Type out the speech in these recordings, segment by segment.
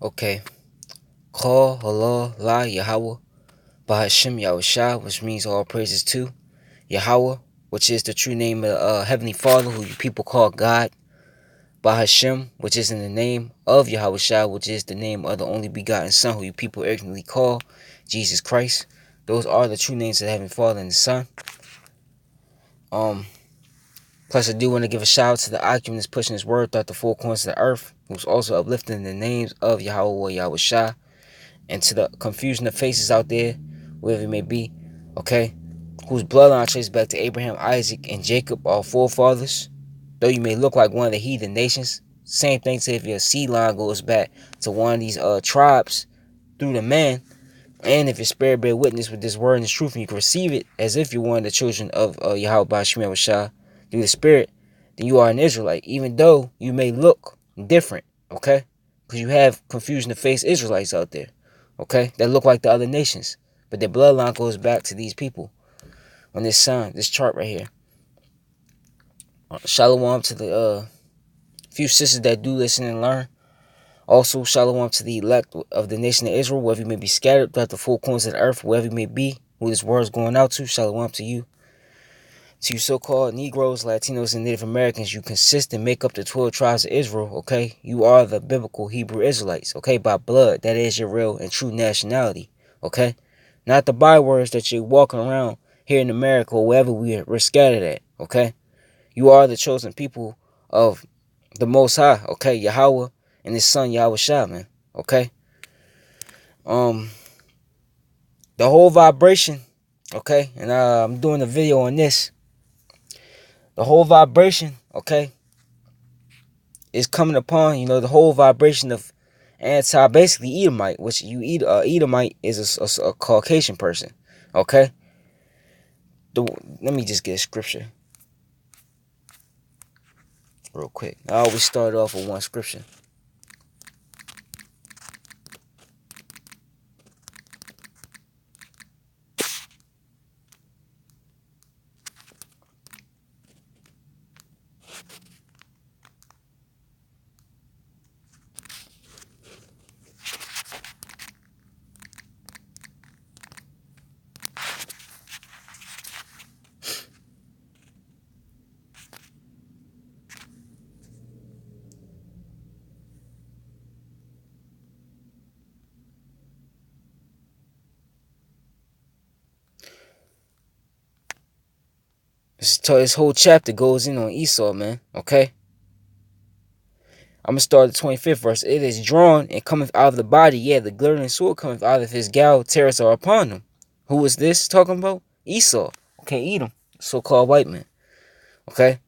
Okay. Call Allah La Yahweh Bahashim Yahushua, which means all praises to Yahweh, which is the true name of Heavenly Father, who you people call God. Bahashim, which is in the name of Yahushua, which is the name of the only begotten Son, who you people arrogantly call Jesus Christ. Those are the true names of the Heavenly Father and the Son. Plus, I do want to give a shout out to the occupant that's pushing his word throughout the four corners of the earth, who's also uplifting the names of Yahweh or Yahushua, and to the confusion of faces out there, wherever it may be, okay, whose bloodline traces back to Abraham, Isaac, and Jacob, our forefathers. Though you may look like one of the heathen nations, same thing to if your seed line goes back to one of these tribes through the man, and if your spirit bear witness with this word and this truth, and you can receive it as if you're one of the children of Yahweh Ba'ashim Yahushua through the spirit, then you are an Israelite, even though you may look different, okay? Because you have confusion of face Israelites out there, okay, that look like the other nations, but their bloodline goes back to these people on this sign, this chart right here. Shalom to the few sisters that do listen and learn. Also, shalom to the elect of the nation of Israel, wherever you may be scattered throughout the four corners of the earth, wherever you may be, who this word is going out to. Shalom to you. To you so-called Negroes, Latinos, and Native Americans, you consist and make up the 12 tribes of Israel, okay? You are the biblical Hebrew Israelites, okay? By blood, that is your real and true nationality, okay? Not the bywords that you're walking around here in America or wherever we're scattered at, okay? You are the chosen people of the Most High, okay? Yahweh and His Son Yahweh Shah, man, okay? The whole vibration, okay? And I'm doing a video on this. The whole vibration, okay, is coming upon, the whole vibration of basically Edomite, which Edomite is a Caucasian person, okay? Let me just get a scripture real quick. I always start off with one scripture. This whole chapter goes in on Esau, man, okay? I'm going to start the 25th verse. It is drawn and cometh out of the body. Yeah, the glittering sword cometh out of his gal. Terrors are upon him. Who is this talking about? Esau. Okay, Edom. So-called white man. Okay?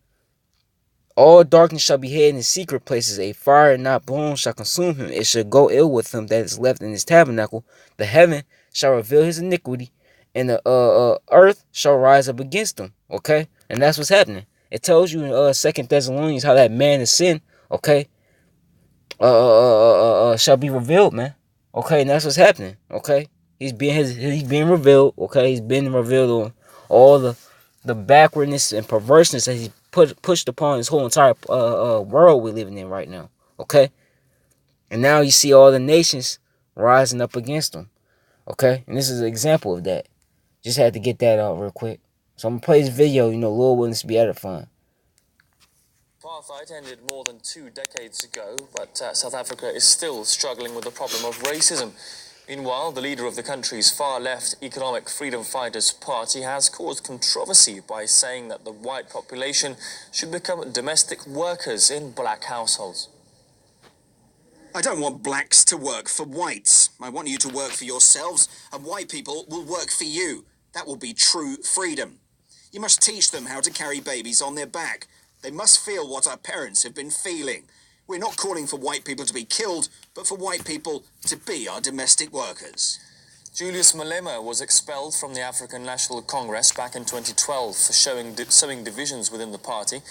All darkness shall be hid in his secret places. A fire not blown shall consume him. It shall go ill with him that is left in his tabernacle. The heaven shall reveal his iniquity. And the earth shall rise up against him. Okay? And that's what's happening. It tells you in 2 Thessalonians how that man is sin. Okay? Shall be revealed, man. Okay, and that's what's happening. Okay, he's being revealed. Okay, he's been revealed on all the backwardness and perverseness that he pushed upon this whole entire world we're living in right now. Okay, and now you see all the nations rising up against him. Okay, and this is an example of that. Just had to get that out real quick. So I'm gonna play this video. Lord willing, this be edifying. Apartheid ended more than 2 decades ago, but South Africa is still struggling with the problem of racism. Meanwhile, the leader of the country's far-left Economic Freedom Fighters Party has caused controversy by saying that the white population should become domestic workers in black households. I don't want blacks to work for whites. I want you to work for yourselves, and white people will work for you. That will be true freedom. You must teach them how to carry babies on their back. They must feel what our parents have been feeling. We're not calling for white people to be killed, but for white people to be our domestic workers. Julius Malema was expelled from the African National Congress back in 2012 for sowing divisions within the party.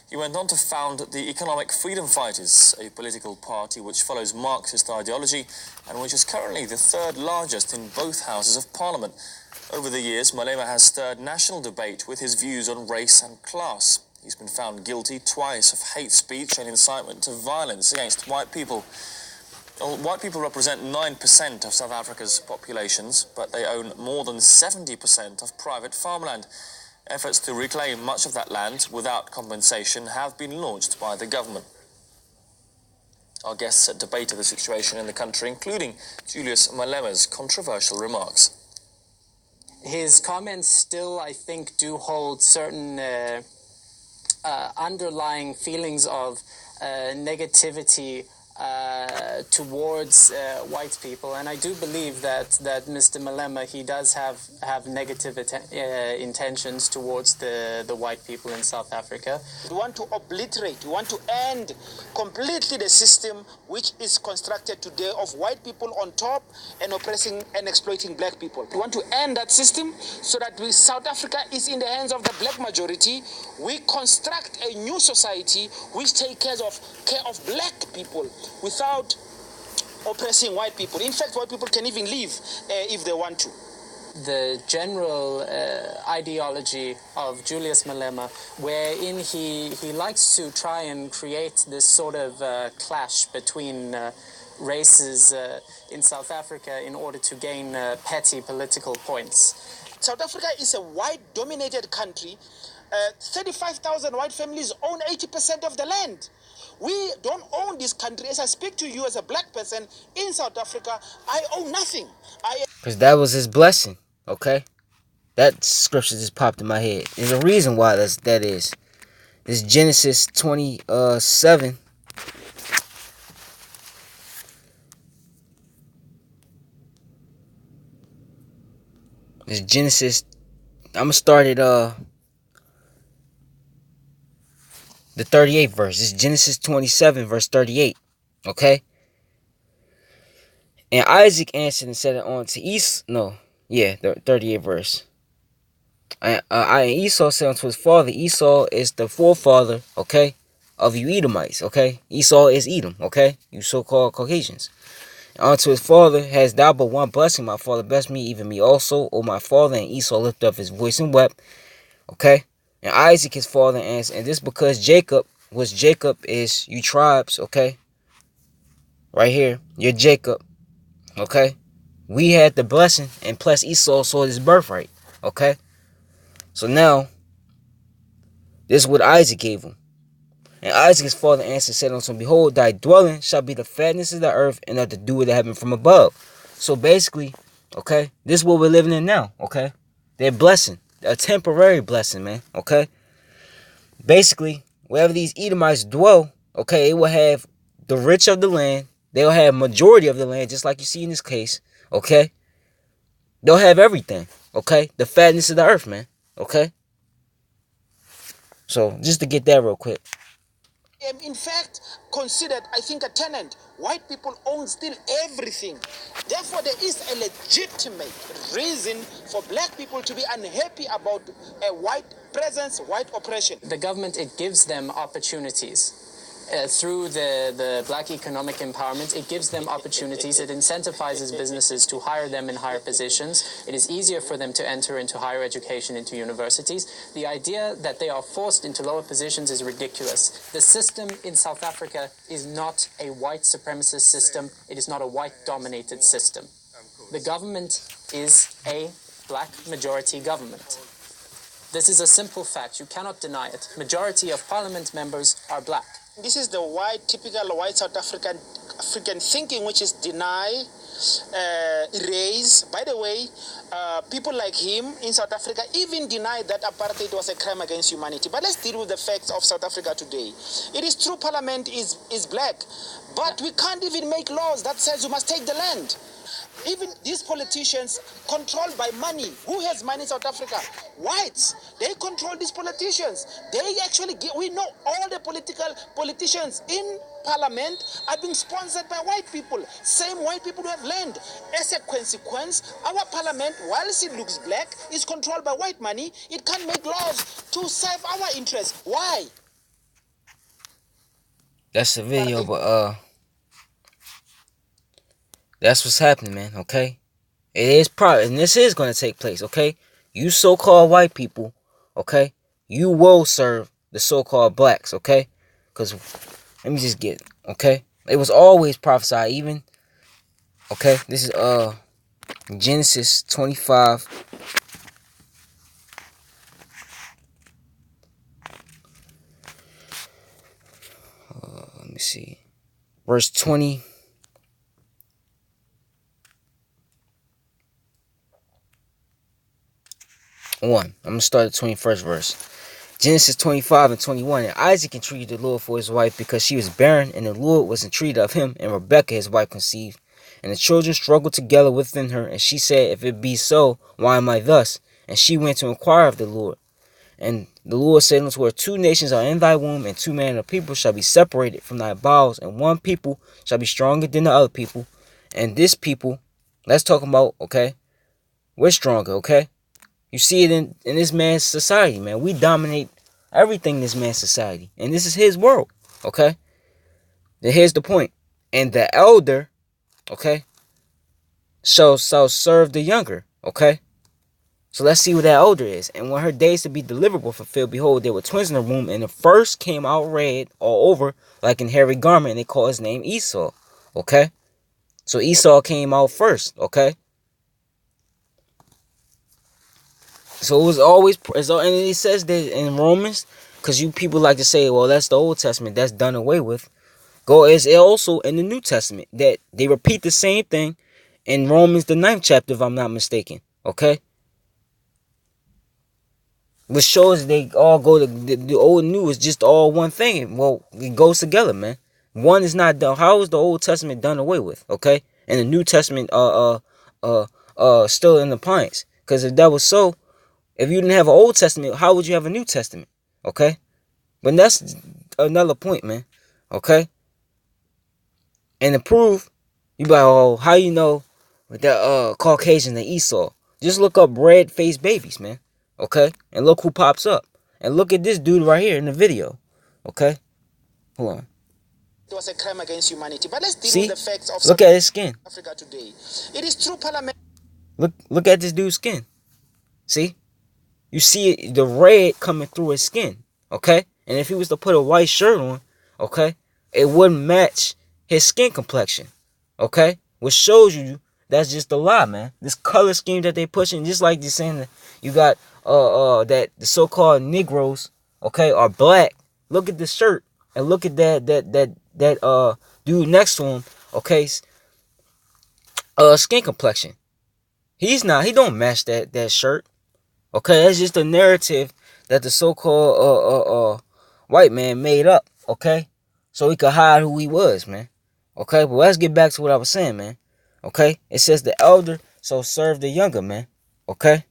He went on to found the Economic Freedom Fighters, a political party which follows Marxist ideology and which is currently the third largest in both houses of parliament. Over the years, Malema has stirred national debate with his views on race and class. He's been found guilty twice of hate speech and incitement to violence against white people. Well, white people represent 9% of South Africa's populations, but they own more than 70% of private farmland. Efforts to reclaim much of that land without compensation have been launched by the government. Our guests debated the situation in the country, including Julius Malema's controversial remarks. His comments still, I think, do hold certain underlying feelings of negativity towards white people, and I do believe that Mr. Malema, he does have negative intentions towards the white people in South Africa. We want to obliterate, we want to end completely the system which is constructed today of white people on top and oppressing and exploiting black people. We want to end that system so that South Africa is in the hands of the black majority. We construct a new society which takes care of black people without oppressing white people. In fact, white people can even leave if they want to. The general ideology of Julius Malema, wherein he likes to try and create this sort of clash between races in South Africa in order to gain petty political points. South Africa is a white-dominated country. 35,000 white families own 80% of the land. We don't own this country. As I speak to you as a black person in South Africa, I own nothing. Because that was his blessing, okay? That scripture just popped in my head. There's a reason why that is. It's Genesis 27. It's Genesis. I'm going to start at the 38th verse. It's Genesis 27, verse 38. Okay? And Isaac answered and said unto Esau. No. Yeah, the 38th verse. And Esau said unto his father. Esau is the forefather, okay, of you Edomites, okay? Esau is Edom, okay? You so-called Caucasians. And unto his father, hast thou but one blessing? My father blessed me, even me also, O my father. And Esau lifted up his voice and wept, okay? And Isaac his father answered, and this because Jacob is you tribes, okay? Right here, you're Jacob, okay? We had the blessing, and plus Esau saw his birthright, okay? So now, this is what Isaac gave him. And Isaac his father answered, said unto him, behold, thy dwelling shall be the fatness of the earth, and of the dew of the heaven from above. So basically, okay, this is what we're living in now, okay? They're blessing. A temporary blessing, man, okay? Basically, wherever these Edomites dwell, okay, they will have the rich of the land. They'll have majority of the land, just like you see in this case, okay? They'll have everything, okay? The fatness of the earth, man, okay? So, just to get that real quick. In fact, considered, I think, a tenant. White people own still everything. Therefore, there is a legitimate reason for black people to be unhappy about a white presence, white oppression. The government, it gives them opportunities. Through the black economic empowerment, it gives them opportunities. It incentivizes businesses to hire them in higher positions. It is easier for them to enter into higher education, into universities. The idea that they are forced into lower positions is ridiculous. The system in South Africa is not a white supremacist system. It is not a white-dominated system. The government is a black majority government. This is a simple fact. You cannot deny it. Majority of parliament members are black. This is the typical white South African thinking, which is deny, erase. By the way, people like him in South Africa even deny that apartheid was a crime against humanity. But let's deal with the facts of South Africa today. It is true Parliament is black, but we can't even make laws that says you must take the land. Even these politicians controlled by money. Who has money in South Africa? Whites. They control these politicians. They actually we know all the politicians in parliament are being sponsored by white people. Same white people who have land. As a consequence, our parliament, whilst it looks black, is controlled by white money. It can't make laws to serve our interests. Why? That's the video, but that's what's happening, man, okay? It is probably, and this is going to take place, okay? You so-called white people, okay? You will serve the so-called blacks, okay? Because, let me just get it, okay? It was always prophesied, even. Okay, this is Genesis 25. Let me see. Verse 20. I'm going to start at the 21st verse. Genesis 25 and 21. And Isaac entreated the Lord for his wife because she was barren, and the Lord was entreated of him, and Rebekah his wife conceived. And the children struggled together within her, and she said, If it be so, why am I thus? And she went to inquire of the Lord. And the Lord said unto her, 2 nations are in thy womb, and 2 manner of people shall be separated from thy bowels, and one people shall be stronger than the other people. And this people, let's talk about, okay, we're stronger, okay? You see it in this man's society, man. We dominate everything in this man's society. And this is his world, okay? Then here's the point. And the elder, okay, shall serve the younger, okay? So let's see what that elder is. And when her days to be delivered were fulfilled, behold, there were twins in the womb, and the first came out red all over like an hairy garment, and they called his name Esau, okay? So Esau came out first, okay? So it was always, and he says that in Romans, because you people like to say, well, that's the Old Testament, that's done away with. It's also in the New Testament that they repeat the same thing in Romans, the 9th chapter, if I'm not mistaken, okay? Which shows they all go to, the old and new is just all one thing. Well, it goes together, man. One is not done. How is the Old Testament done away with, okay? And the New Testament, still in appliance. Because if that was so, if you didn't have an Old Testament, how would you have a New Testament? Okay? But that's another point, man. Okay? And to prove, you be like, oh, how you know that Caucasian and Esau? Just look up red-faced babies, man. Okay? And look who pops up. And look at this dude right here in the video. Okay? Hold on. It was a crime against humanity. But let's deal See? with the facts of Look at his skin. Africa today. It is true parliament. Look at this dude's skin. See? You see the red coming through his skin, okay? And if he was to put a white shirt on, okay, it wouldn't match his skin complexion, okay? Which shows you that's just a lie, man. This color scheme that they pushing, just like you're saying that you got that the so-called Negroes, okay, are black. Look at the shirt and look at that dude next to him, okay, skin complexion. He don't match that shirt. Okay, that's just a narrative that the so-called white man made up, okay? So he could hide who he was, man. Okay, but let's get back to what I was saying, man. Okay? It says the elder so serve the younger, man. Okay?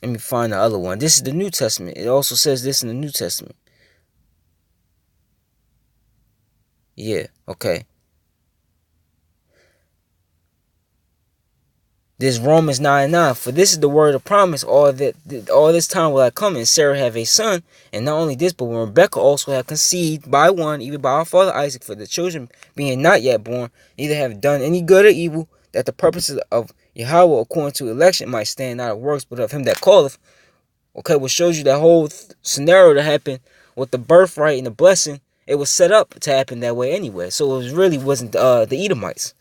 Let me find the other one. This is the New Testament. It also says this in the New Testament. Yeah, okay. This Romans 9:9. For this is the word of promise. All this time will I come, and Sarah have a son. And not only this, but when Rebekah also had conceived by one, even by our father Isaac, for the children being not yet born, neither have done any good or evil, that the purposes of Yahweh according to election might stand not of works, but of him that calleth. Okay, which shows you that whole scenario that happened with the birthright and the blessing. It was set up to happen that way anyway. So it really wasn't the Edomites.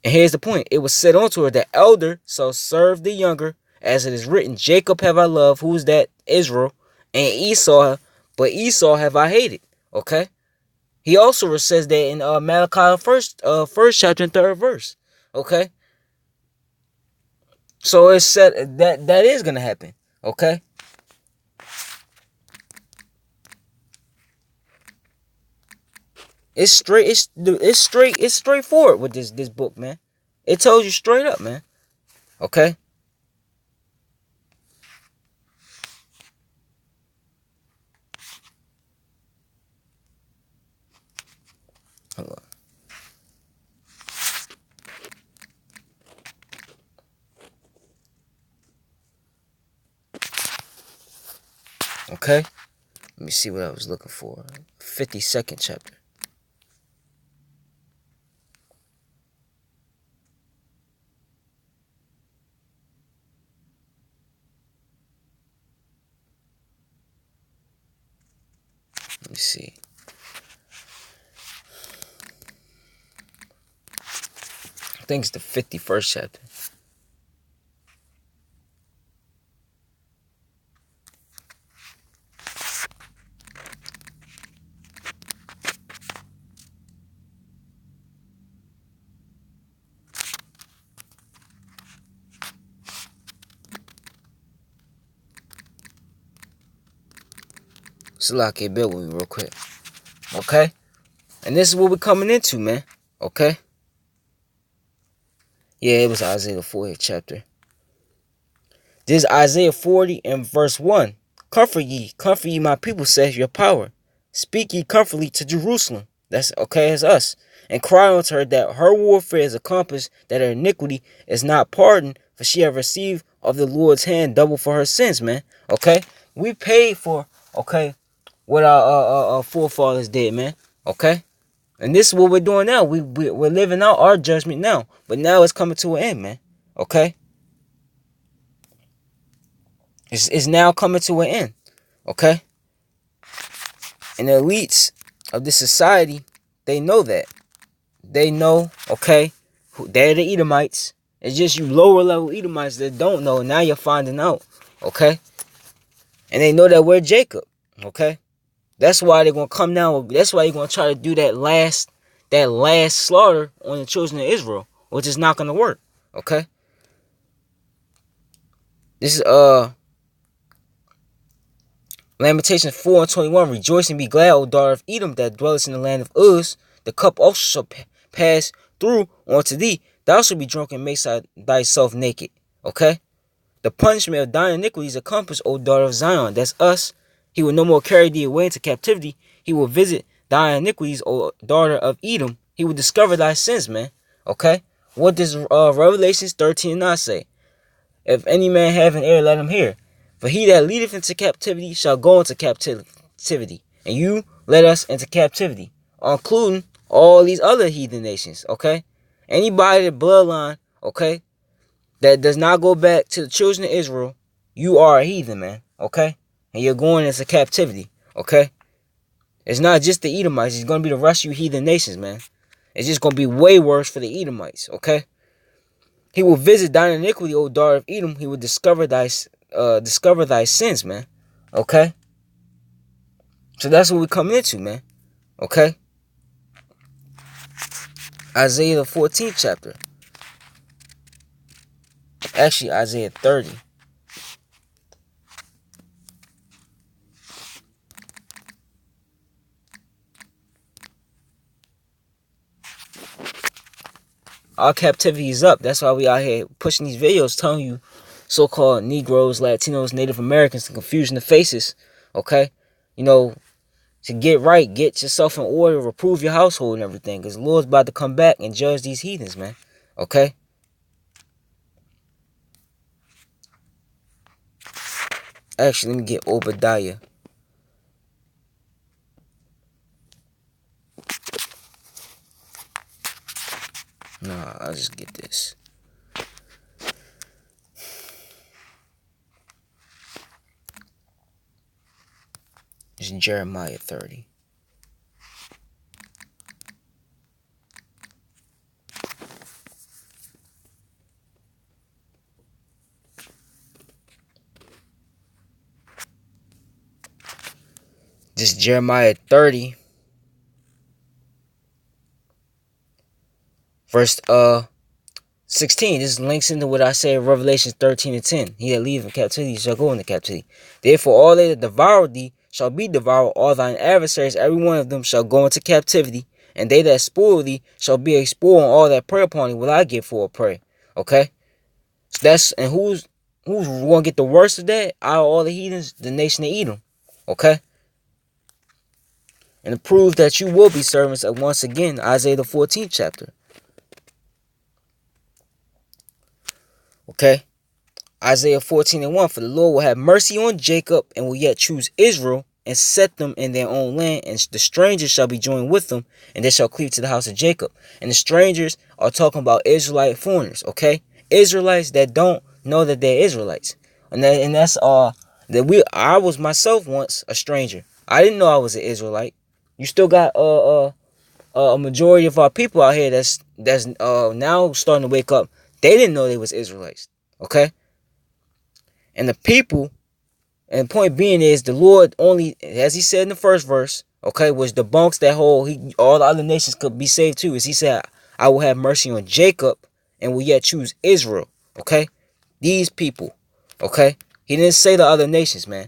And here's the point. It was said unto her, the elder shall serve the younger, as it is written, Jacob have I loved, who is that? Israel, and Esau, but Esau have I hated. Okay? He also says that in Malachi first chapter and 3rd verse. Okay? So it's said that is gonna happen. Okay? It's straightforward with this book, man. It tells you straight up, man. Okay? Hold on. Okay? Let me see what I was looking for. 52nd chapter. me see. I think it's the 51st chapter. Salaki, bear with me real quick. Okay? And this is what we're coming into, man. Okay? Yeah, it was Isaiah the 40th chapter. This is Isaiah 40 and verse 1. Comfort ye my people, saith your power. Speak ye comfortably to Jerusalem. That's okay as us. And cry unto her that her warfare is accomplished, that her iniquity is not pardoned, for she have received of the Lord's hand double for her sins, man. Okay? We paid for, okay, what our forefathers did, man. Okay? And this is what we're doing now. We're living out our judgment now. But now it's coming to an end, man. Okay? It's now coming to an end. Okay? And the elites of this society, they know that. They know, okay, they're the Edomites. It's just you lower level Edomites that don't know. Now you're finding out. Okay? And they know that we're Jacob. Okay? That's why they're going to come down. That's why they're going to try to do that last slaughter on the children of Israel, which is not going to work. Okay? This is Lamentations 4 and 21. Rejoice and be glad, O daughter of Edom, that dwellest in the land of Uz. The cup also shall pass through unto thee. Thou shalt be drunk and make thyself naked. Okay? The punishment of thine iniquities accomplished, O daughter of Zion. That's us. He will no more carry thee away into captivity. He will visit thy iniquities, O daughter of Edom. He will discover thy sins, man. Okay? What does Revelations 13 and 9 say? If any man have an ear, let him hear. For he that leadeth into captivity shall go into captivity. And you led us into captivity, including all these other heathen nations, okay? Anybody that bloodline, okay, that does not go back to the children of Israel, you are a heathen, man, okay? And you're going into captivity, okay? It's not just the Edomites. It's going to be the rest of you heathen nations, man. It's just going to be way worse for the Edomites, okay? He will visit thine iniquity, O daughter of Edom. He will discover thy sins, man. Okay? So that's what we're coming into, man. Okay? Isaiah the 14th chapter. Actually, Isaiah 30. Our captivity is up. That's why we out here pushing these videos telling you so-called Negroes, Latinos, Native Americans to confusion the faces. Okay? You know, to get right, get yourself in order, reprove your household and everything. Because the Lord's about to come back and judge these heathens, man. Okay? Actually, let me get Obadiah. Nah, I'll just get this. It's Jeremiah 30. This is Jeremiah 30. Verse 16. This links into what I say in Revelation 13 and 10. He that leaveth in captivity shall go into captivity. Therefore all they that devour thee shall be devoured. All thine adversaries, every one of them, shall go into captivity. And they that spoil thee shall be a spoil, and all that prey upon thee will I give for a prey. Okay? So that's, and who's going to get the worst of that? Out of all the heathens, the nation of Edom. Okay? And to prove that you will be servants of, once again, Isaiah the 14th chapter. Okay? Isaiah 14 and 1. For the Lord will have mercy on Jacob, and will yet choose Israel, and set them in their own land, and the strangers shall be joined with them, and they shall cleave to the house of Jacob. And the strangers are talking about Israelite foreigners, okay? Israelites that don't know that they're Israelites. And that's that I was myself once a stranger. I didn't know I was an Israelite. You still got a majority of our people out here that's now starting to wake up. They didn't know they was Israelites. Okay? And the people, and the point being is the Lord only, as he said in the first verse, okay, which debunks that whole all the other nations could be saved too, is he said, I will have mercy on Jacob and will yet choose Israel. Okay? These people. Okay? He didn't say the other nations, man.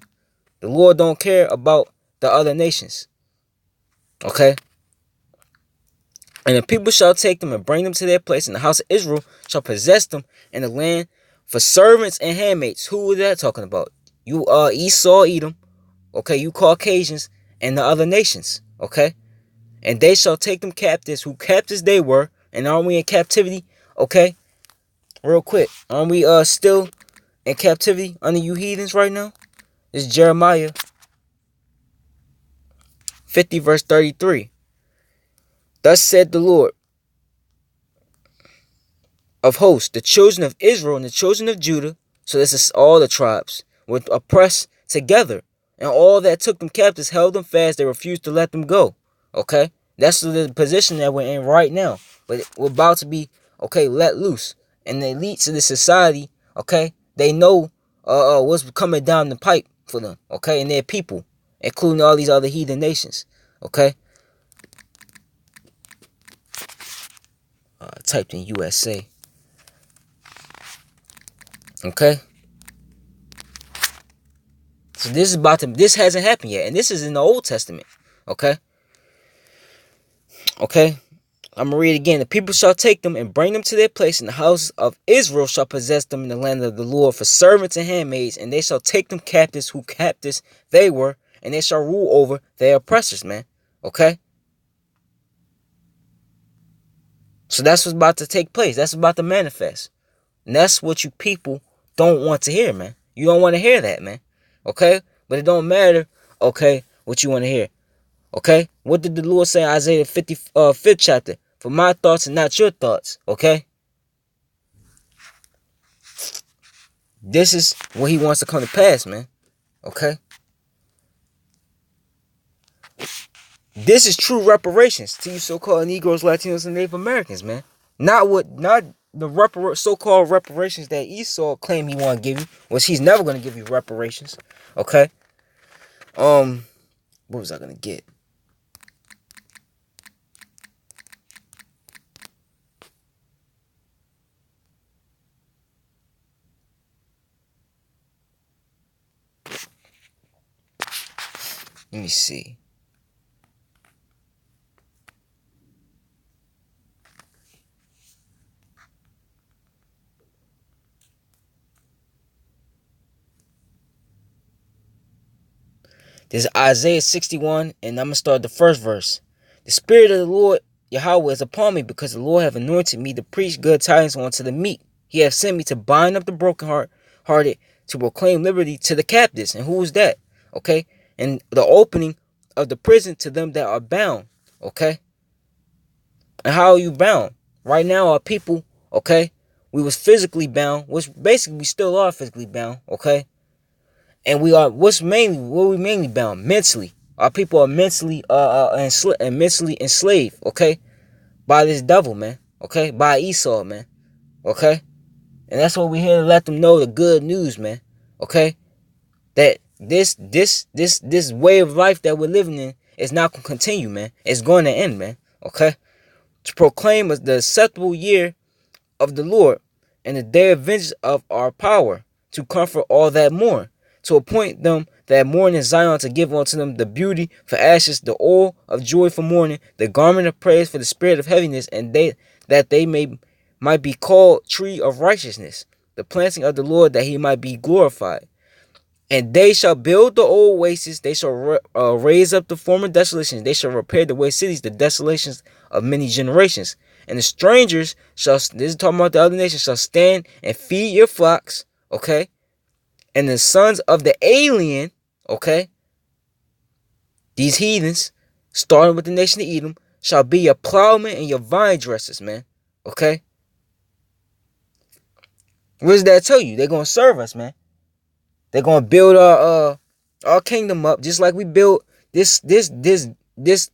The Lord don't care about the other nations. Okay? And the people shall take them and bring them to their place, and the house of Israel shall possess them in the land for servants and handmaids. Who is that talking about? You Esau, Edom, okay, you Caucasians, and the other nations, okay? And they shall take them captives, who captives they were, and aren't we in captivity? Okay? Real quick. Aren't we still in captivity under you heathens right now? This is Jeremiah 50 verse 33. Thus said the Lord of hosts, the children of Israel and the children of Judah, so this is all the tribes, were oppressed together. And all that took them captives held them fast. They refused to let them go. Okay? That's the position that we're in right now. But we're about to be, okay, let loose. And the elites of the society, okay, they know what's coming down the pipe for them, okay, and their people, including all these other heathen nations, okay? Typed in USA. Okay? So this hasn't happened yet. And this is in the Old Testament. Okay? Okay? I'm going to read it again. The people shall take them and bring them to their place, and the house of Israel shall possess them in the land of the Lord for servants and handmaids, and they shall take them captives who captives they were, and they shall rule over their oppressors, man. Okay? So that's what's about to take place. That's about to manifest. And that's what you people don't want to hear, man. You don't want to hear that, man. Okay? But it don't matter, okay, what you want to hear. Okay? What did the Lord say in Isaiah 55th chapter? For my thoughts are not your thoughts. Okay? This is what he wants to come to pass, man. Okay? This is true reparations to you so-called Negroes, Latinos, and Native Americans, man. Not the so-called reparations that Esau claimed he want to give you, which he's never going to give you reparations. Okay? What was I going to get? Let me see. This is Isaiah 61, and I'm going to start the first verse. The Spirit of the Lord Yahweh is upon me, because the Lord hath anointed me to preach good tidings unto the meek. He hath sent me to bind up the brokenhearted, to proclaim liberty to the captives. And who is that? Okay? And the opening of the prison to them that are bound. Okay? And how are you bound? Right now, our people, okay, we was physically bound, which basically we still are physically bound, okay? And we are what we mainly bound? Mentally. Our people are mentally mentally enslaved, okay? By this devil, man. Okay? By Esau, man. Okay? And that's what we're here to let them know, the good news, man. Okay? That this way of life that we're living in is not gonna continue, man. It's going to end, man. Okay? To proclaim the acceptable year of the Lord, and the day of vengeance of our power, to comfort all that mourn, to appoint them that mourn in Zion, to give unto them the beauty for ashes, the oil of joy for mourning, the garment of praise for the spirit of heaviness, and that they might be called tree of righteousness, the planting of the Lord, that he might be glorified. And they shall build the old wastes, they shall raise up the former desolations, they shall repair the waste cities, the desolations of many generations. And the strangers shall, this is talking about the other nations, shall stand and feed your flocks, okay? And the sons of the alien, okay? These heathens, starting with the nation of Edom, shall be your plowmen and your vine dressers, man, okay? What does that tell you? They're going to serve us, man. They're going to build our kingdom up, just like we built this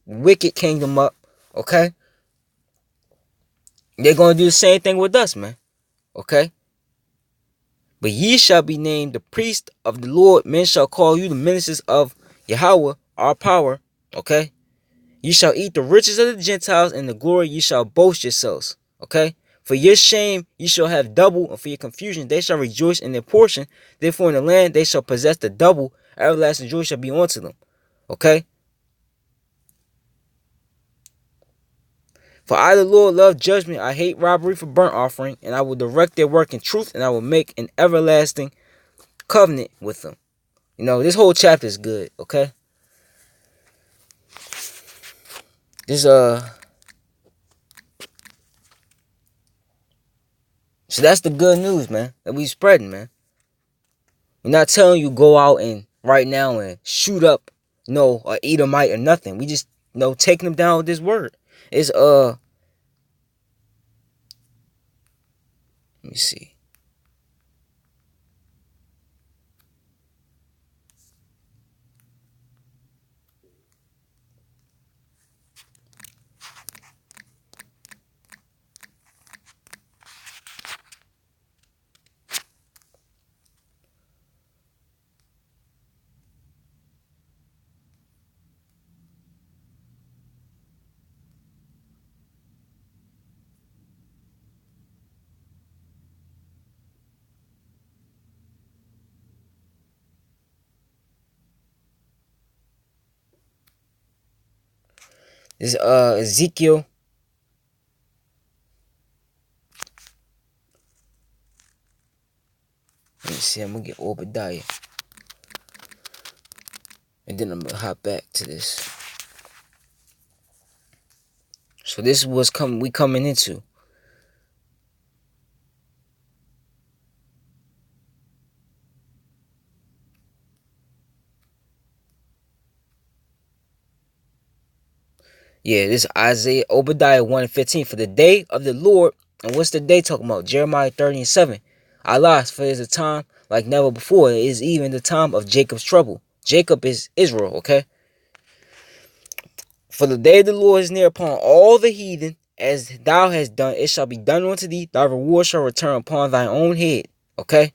wicked kingdom up, okay? They're gonna do the same thing with us, man. Okay? But ye shall be named the priest of the Lord. Men shall call you the ministers of Yahweh, our power. Okay? You shall eat the riches of the Gentiles, and the glory ye shall boast yourselves. Okay? For your shame ye shall have double, and for your confusion they shall rejoice in their portion. Therefore in the land they shall possess the double. Everlasting joy shall be unto them. Okay? For I, the Lord, love judgment. I hate robbery for burnt offering, and I will direct their work in truth, and I will make an everlasting covenant with them. You know, this whole chapter is good, okay? This so that's the good news, man, that we spreading, man. We're not telling you go out and right now and shoot up a Edomite or nothing. We just taking them down with this word. It's let me see. This Ezekiel. Let me see, I'm gonna get Obadiah. And then I'm gonna hop back to this. So this is what's we coming into. Yeah, this is Isaiah, Obadiah 1:15. For the day of the Lord, and what's the day talking about? Jeremiah 30:7. Allah, for it is a time like never before. It is even the time of Jacob's trouble. Jacob is Israel, okay? For the day of the Lord is near upon all the heathen, as thou hast done, it shall be done unto thee. Thy reward shall return upon thine own head, okay?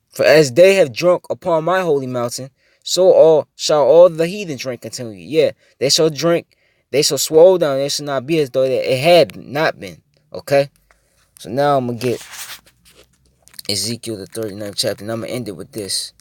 For as they have drunk upon my holy mountain, so shall all the heathen drink continually. Yeah, they shall drink, they shall swallow down, it shall not be as though it had not been. Okay? So now I'm going to get Ezekiel the 39th chapter, and I'm going to end it with this.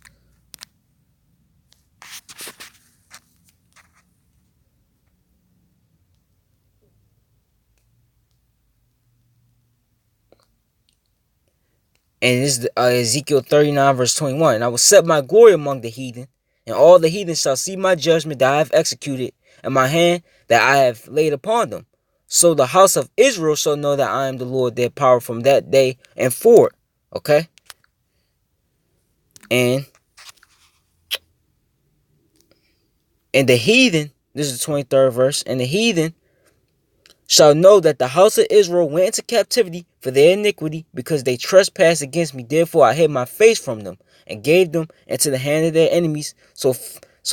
And this is Ezekiel 39 verse 21. And I will set my glory among the heathen, and all the heathen shall see my judgment that I have executed, and my hand that I have laid upon them. So the house of Israel shall know that I am the Lord their power from that day and forward. Okay? And the heathen, this is the 23rd verse, and the heathen shall know that the house of Israel went into captivity for their iniquity, because they trespassed against me. Therefore I hid my face from them, and gave them into the hand of their enemies. So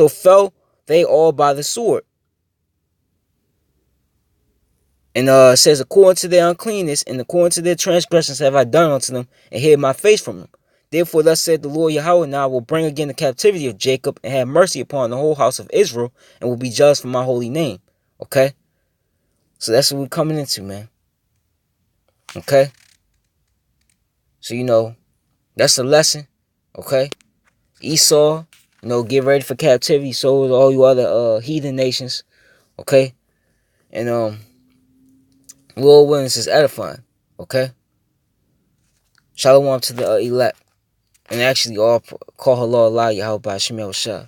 fell they all by the sword. And it says, according to their uncleanness and according to their transgressions have I done unto them, and hid my face from them. Therefore thus said the Lord Yahweh, now I will bring again the captivity of Jacob, and have mercy upon the whole house of Israel, and will be just for my holy name. Okay? So that's what we're coming into, man. Okay? So, that's a lesson. Okay? Esau, get ready for captivity. So is all you other heathen nations. Okay? And Lord willing, is edifying. Okay? Shalom to the elect. And actually all call her Lord Allah Yahweh by Shemel Shah.